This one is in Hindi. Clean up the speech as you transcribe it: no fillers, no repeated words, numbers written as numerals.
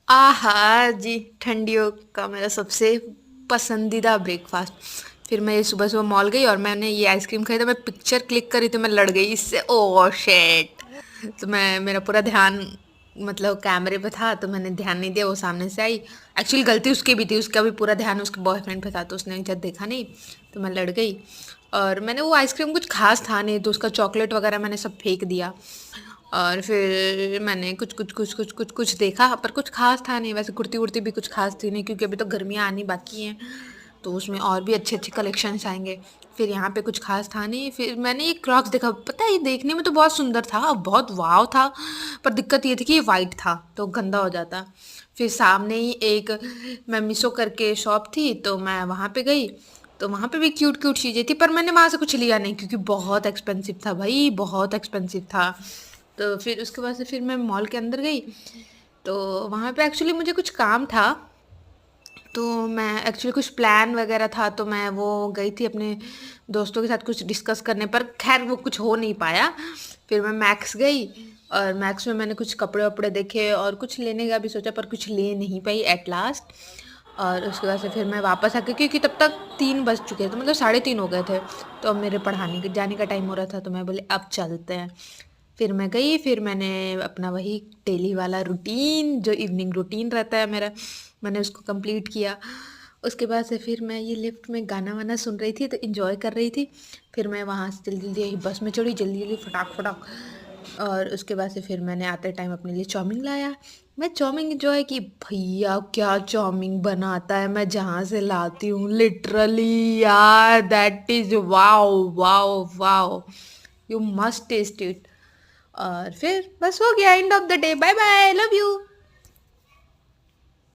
आहा जी, ठंडियों का मेरा सबसे पसंदीदा ब्रेकफास्ट। फिर मैं ये सुबह सुबह मॉल गई और मैंने ये आइसक्रीम खरीदा। मैं पिक्चर क्लिक करी तो मैं लड़ गई इससे। ओह शेट। तो मैं मेरा पूरा ध्यान मतलब कैमरे पे था, तो मैंने ध्यान नहीं दिया, वो सामने से आई। एक्चुअली गलती उसकी भी थी, उसका भी पूरा ध्यान उसके बॉयफ्रेंड पे था, तो उसने जब देखा नहीं तो मैं लड़ गई। और मैंने वो आइसक्रीम कुछ खास था नहीं, तो उसका चॉकलेट वगैरह मैंने सब फेंक दिया। और फिर मैंने कुछ देखा, पर कुछ खास था नहीं। वैसे कुर्ती वुर्ती भी कुछ खास थी नहीं, क्योंकि अभी तो गर्मियाँ आनी बाकी हैं, तो उसमें और भी अच्छे अच्छे कलेक्शंस आएंगे। फिर यहाँ पे कुछ खास था नहीं। फिर मैंने ये क्रॉक्स देखा, पता है ये देखने में तो बहुत सुंदर था, बहुत वाव था। पर दिक्कत ये थी कि ये वाइट था तो गंदा हो जाता। फिर सामने ही एक मैं मीशो करके शॉप थी, तो मैं वहाँ पे गई। तो वहाँ पे भी क्यूट क्यूट चीज़ें थी, पर मैंने वहाँ से कुछ लिया नहीं क्योंकि बहुत एक्सपेंसिव था भाई, बहुत एक्सपेंसिव था। तो फिर उसके बाद से फिर मैं मॉल के अंदर गई। तो वहाँ पे एक्चुअली मुझे कुछ काम था, तो मैं एक्चुअली कुछ प्लान वगैरह था, तो मैं वो गई थी अपने दोस्तों के साथ कुछ डिस्कस करने, पर खैर वो कुछ हो नहीं पाया। फिर मैं मैक्स गई, और मैक्स में मैंने कुछ कपड़े वपड़े देखे और कुछ लेने का भी सोचा, पर कुछ ले नहीं पाई एट लास्ट। और उसके बाद से फिर मैं वापस आ गई, क्योंकि तब तक 3 बज चुके थे, मतलब 3:30 हो गए थे। तो अब मेरे पढ़ाने के जाने का टाइम हो रहा था, तो मैं बोली अब चलते हैं। फिर मैं गई, फिर मैंने अपना वही डेली वाला रूटीन, जो इवनिंग रूटीन रहता है मेरा, मैंने उसको कंप्लीट किया। उसके बाद से फिर मैं ये लिफ्ट में गाना वाना सुन रही थी, तो इन्जॉय कर रही थी। फिर मैं वहाँ से जल्दी जल्दी यही बस में चढ़ी, जल्दी जल्दी फटाक फटाक। और उसके बाद से फिर मैंने आते टाइम अपने लिए चाउमीन लाया। मैं चाउमीन इन्जॉय की, भैया क्या चाउमीन बनाता है, मैं जहाँ से लाती हूँ लिटरली यार, that is wow wow wow. You must taste it. और फिर बस हो गया, end of the day, bye bye, love you.